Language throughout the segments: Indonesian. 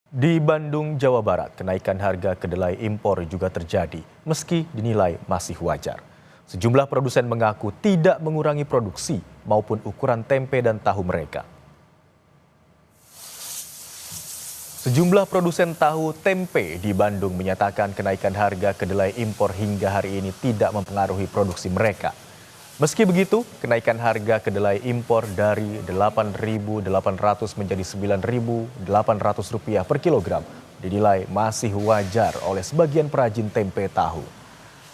Di Bandung, Jawa Barat, kenaikan harga kedelai impor juga terjadi, meski dinilai masih wajar. Sejumlah produsen mengaku tidak mengurangi produksi maupun ukuran tempe dan tahu mereka. Sejumlah produsen tahu tempe di Bandung menyatakan kenaikan harga kedelai impor hingga hari ini tidak mempengaruhi produksi mereka. Meski begitu, kenaikan harga kedelai impor dari Rp8.800 menjadi Rp9.800 per kilogram dinilai masih wajar oleh sebagian perajin tempe tahu.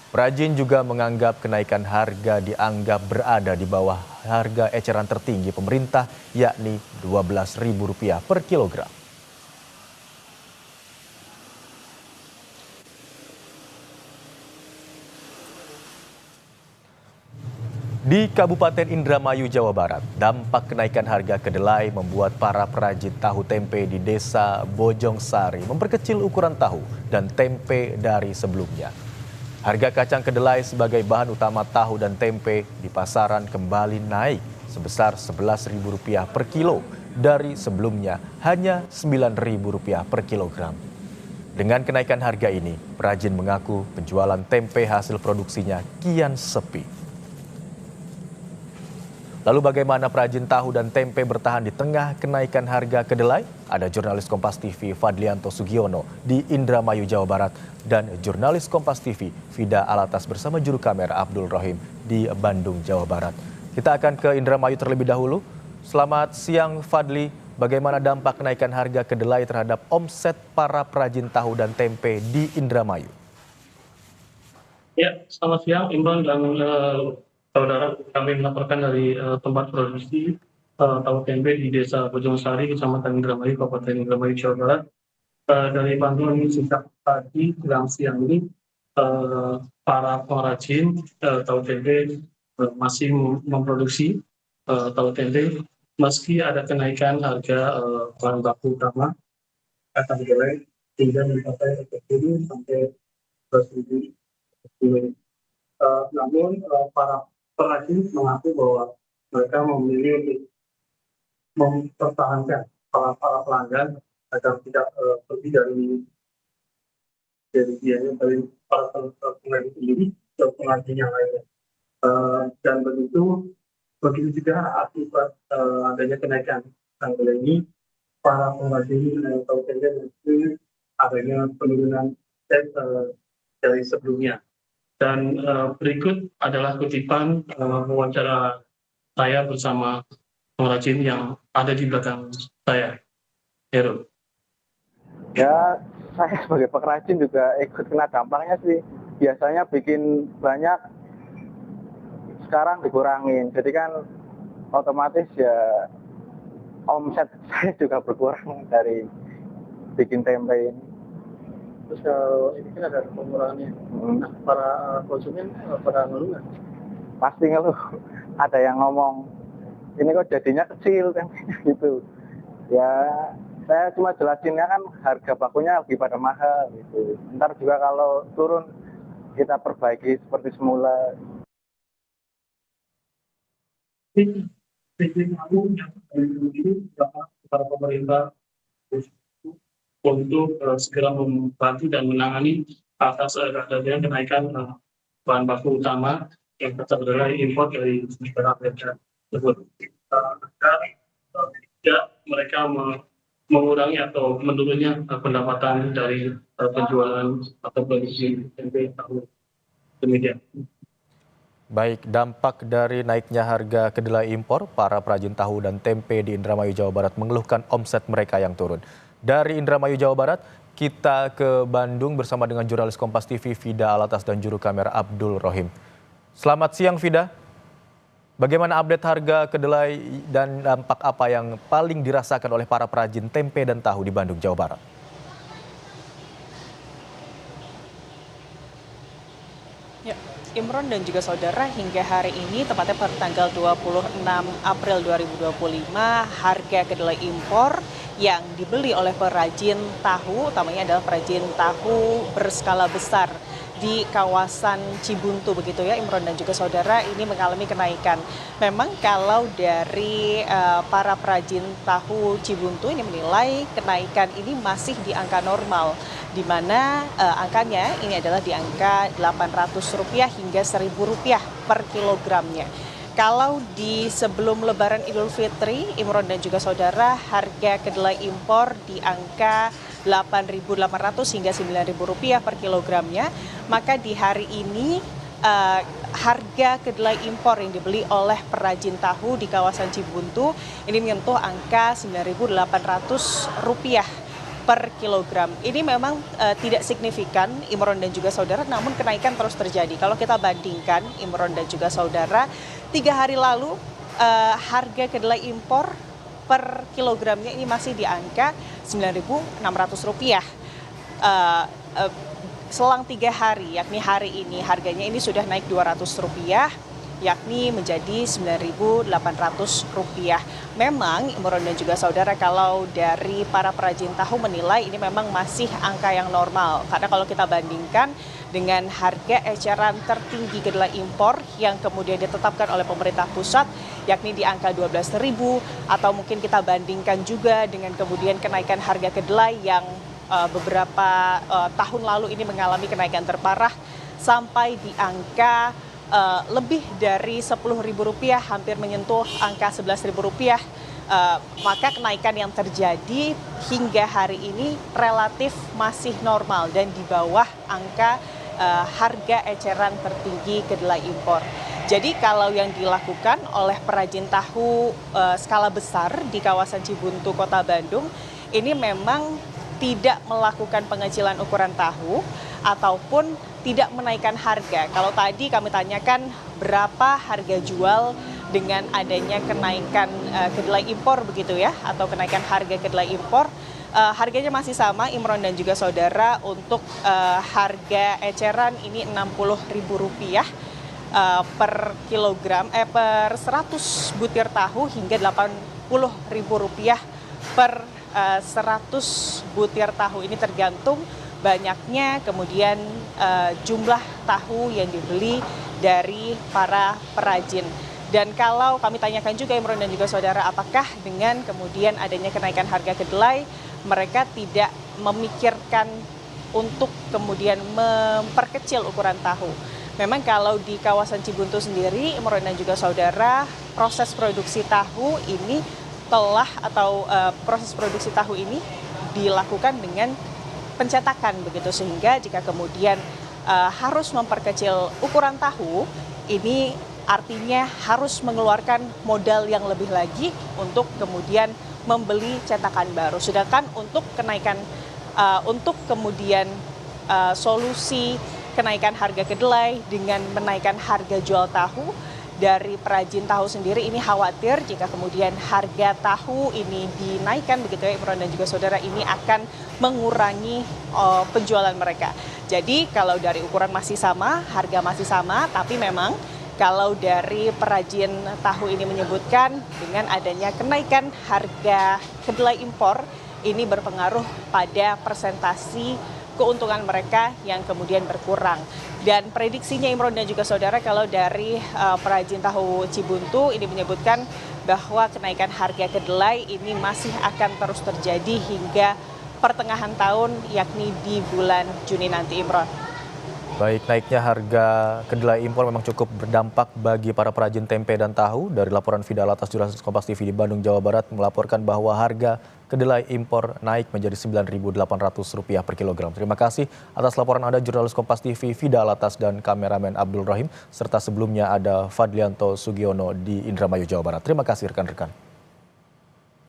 Perajin juga menganggap kenaikan harga dianggap berada di bawah harga eceran tertinggi pemerintah, yakni Rp12.000 per kilogram. Di Kabupaten Indramayu, Jawa Barat, dampak kenaikan harga kedelai membuat para perajin tahu tempe di Desa Bojongsari memperkecil ukuran tahu dan tempe dari sebelumnya. Harga kacang kedelai sebagai bahan utama tahu dan tempe di pasaran kembali naik sebesar Rp11.000 per kilo dari sebelumnya hanya Rp9.000 per kilogram. Dengan kenaikan harga ini, perajin mengaku penjualan tempe hasil produksinya kian sepi. Lalu bagaimana perajin tahu dan tempe bertahan di tengah kenaikan harga kedelai? Ada jurnalis Kompas TV Fadlianto Sugiono di Indramayu, Jawa Barat dan jurnalis Kompas TV Fida Alatas bersama juru kamera Abdul Rohim di Bandung, Jawa Barat. Kita akan ke Indramayu terlebih dahulu. Selamat siang Fadli, bagaimana dampak kenaikan harga kedelai terhadap omset para perajin tahu dan tempe di Indramayu? Ya, selamat siang Imron dan saudara. Kami melaporkan dari tempat produksi tahu tempe di Desa Bojongsari, Kecamatan Indramayu, Kabupaten Indramayu, Jawa Barat. Dari pantauan ini sejak pagi hingga siang ini, para pengrajin tahu tempe masih memproduksi tahu tempe meski ada kenaikan harga bahan baku utama kacang kedelai hingga mencapai Rp10.000 sampai Rp12.000. Namun para perajin mengaku bahwa mereka memilih untuk mempertahankan para pelanggan agar tidak lebih dari biaya dari para pelanggan sendiri ke pengrajin yang lainnya. Dan begitu juga akibat adanya kenaikan harga ini, para pengrajin tahu tempe mungkin adanya penurunan dari sebelumnya. Dan berikut adalah kutipan wawancara saya bersama pengrajin yang ada di belakang saya. Hero. Ya, saya sebagai pengrajin juga ikut kena dampaknya sih. Biasanya bikin banyak, sekarang dikurangin. Jadi kan otomatis ya omset saya juga berkurang dari bikin tempe ini. Terus kalau ini kan ada pengurangannya, para konsumen pada ngeluh nggak? Pasti ngeluh. Ada yang ngomong, ini kok jadinya kecil tempenya gitu. Ya, saya cuma jelasinnya kan harga bakunya lagi pada mahal gitu. Ntar juga kalau turun kita perbaiki seperti semula. Kritik kamu yang ini para pemerintah untuk segera membantu dan menangani atas adanya kenaikan bahan baku utama yang terkendala impor dari negara Amerika tersebut. Agar tidak mereka mengurangi atau menurunnya pendapatan dari penjualan atau produksi tempe tahu. Demikian. Baik, dampak dari naiknya harga kedelai impor, para perajin tahu dan tempe di Indramayu, Jawa Barat mengeluhkan omset mereka yang turun. Dari Indramayu, Jawa Barat, kita ke Bandung bersama dengan jurnalis Kompas TV Fida Alatas dan juru kamera Abdul Rohim. Selamat siang Fida, bagaimana update harga kedelai dan dampak apa yang paling dirasakan oleh para perajin tempe dan tahu di Bandung, Jawa Barat? Ya, Imron dan juga saudara, hingga hari ini tepatnya pada tanggal 26 April 2025, harga kedelai impor yang dibeli oleh perajin tahu, utamanya adalah perajin tahu berskala besar di kawasan Cibuntu begitu ya Imron dan juga saudara, ini mengalami kenaikan. Memang kalau dari para perajin tahu Cibuntu ini menilai kenaikan ini masih di angka normal, di mana angkanya ini adalah di angka Rp800 hingga Rp1.000 per kilogramnya. Kalau di sebelum Lebaran Idul Fitri, Imron dan juga saudara, harga kedelai impor di angka Rp8.800 hingga Rp9.000 per kilogramnya, maka di hari ini harga kedelai impor yang dibeli oleh perajin tahu di kawasan Cibuntu ini menyentuh angka Rp9.800 per kilogram. Ini memang tidak signifikan Imron dan juga saudara, namun kenaikan terus terjadi. Kalau kita bandingkan Imron dan juga saudara, 3 hari lalu harga kedelai impor per kilogramnya ini masih di angka Rp9.600. Selang 3 hari, yakni hari ini harganya ini sudah naik Rp200, yakni menjadi Rp9.800. Memang Imron dan juga saudara, kalau dari para perajin tahu menilai ini memang masih angka yang normal. Karena kalau kita bandingkan dengan harga eceran tertinggi kedelai impor yang kemudian ditetapkan oleh pemerintah pusat, yakni di angka Rp12.000, atau mungkin kita bandingkan juga dengan kemudian kenaikan harga kedelai yang beberapa tahun lalu ini mengalami kenaikan terparah sampai di angka lebih dari Rp10.000, hampir menyentuh angka Rp11.000, maka kenaikan yang terjadi hingga hari ini relatif masih normal dan di bawah angka harga eceran tertinggi kedelai impor. Jadi kalau yang dilakukan oleh perajin tahu skala besar di kawasan Cibuntu, Kota Bandung, ini memang tidak melakukan pengecilan ukuran tahu ataupun tidak menaikkan harga. Kalau tadi kami tanyakan berapa harga jual dengan adanya kenaikan kedelai impor begitu ya, atau kenaikan harga kedelai impor, harganya masih sama Imron dan juga saudara. Untuk harga eceran ini Rp60.000 per kilogram, per 100 butir tahu hingga Rp80.000 per 100 butir tahu. Ini tergantung banyaknya kemudian jumlah tahu yang dibeli dari para perajin. Dan kalau kami tanyakan juga Imron dan juga saudara, apakah dengan kemudian adanya kenaikan harga kedelai, mereka tidak memikirkan untuk kemudian memperkecil ukuran tahu. Memang kalau di kawasan Cibuntu sendiri, Imron dan juga saudara, proses produksi tahu ini proses produksi tahu ini dilakukan dengan pencetakan begitu, sehingga jika kemudian harus memperkecil ukuran tahu, ini artinya harus mengeluarkan modal yang lebih lagi untuk kemudian membeli cetakan baru. Sedangkan untuk kenaikan, untuk kemudian solusi kenaikan harga kedelai dengan menaikkan harga jual tahu, dari perajin tahu sendiri ini khawatir jika kemudian harga tahu ini dinaikkan begitu ya Imron dan juga saudara, ini akan mengurangi penjualan mereka. Jadi kalau dari ukuran masih sama, harga masih sama, tapi memang kalau dari perajin tahu ini menyebutkan dengan adanya kenaikan harga kedelai impor ini berpengaruh pada persentasi keuntungan mereka yang kemudian berkurang. Dan prediksinya Imron dan juga saudara, kalau dari perajin tahu Cibuntu ini menyebutkan bahwa kenaikan harga kedelai ini masih akan terus terjadi hingga pertengahan tahun, yakni di bulan Juni nanti, Imron. Baik, naiknya harga kedelai impor memang cukup berdampak bagi para perajin tempe dan tahu. Dari laporan Fidalatas jurnalis Kompas TV di Bandung, Jawa Barat melaporkan bahwa harga kedelai impor naik menjadi Rp9.800 per kilogram. Terima kasih atas laporan Anda, jurnalis Kompas TV Fidalatas dan kameramen Abdul Rahim, serta sebelumnya ada Fadlianto Sugiono di Indramayu, Jawa Barat. Terima kasih rekan-rekan.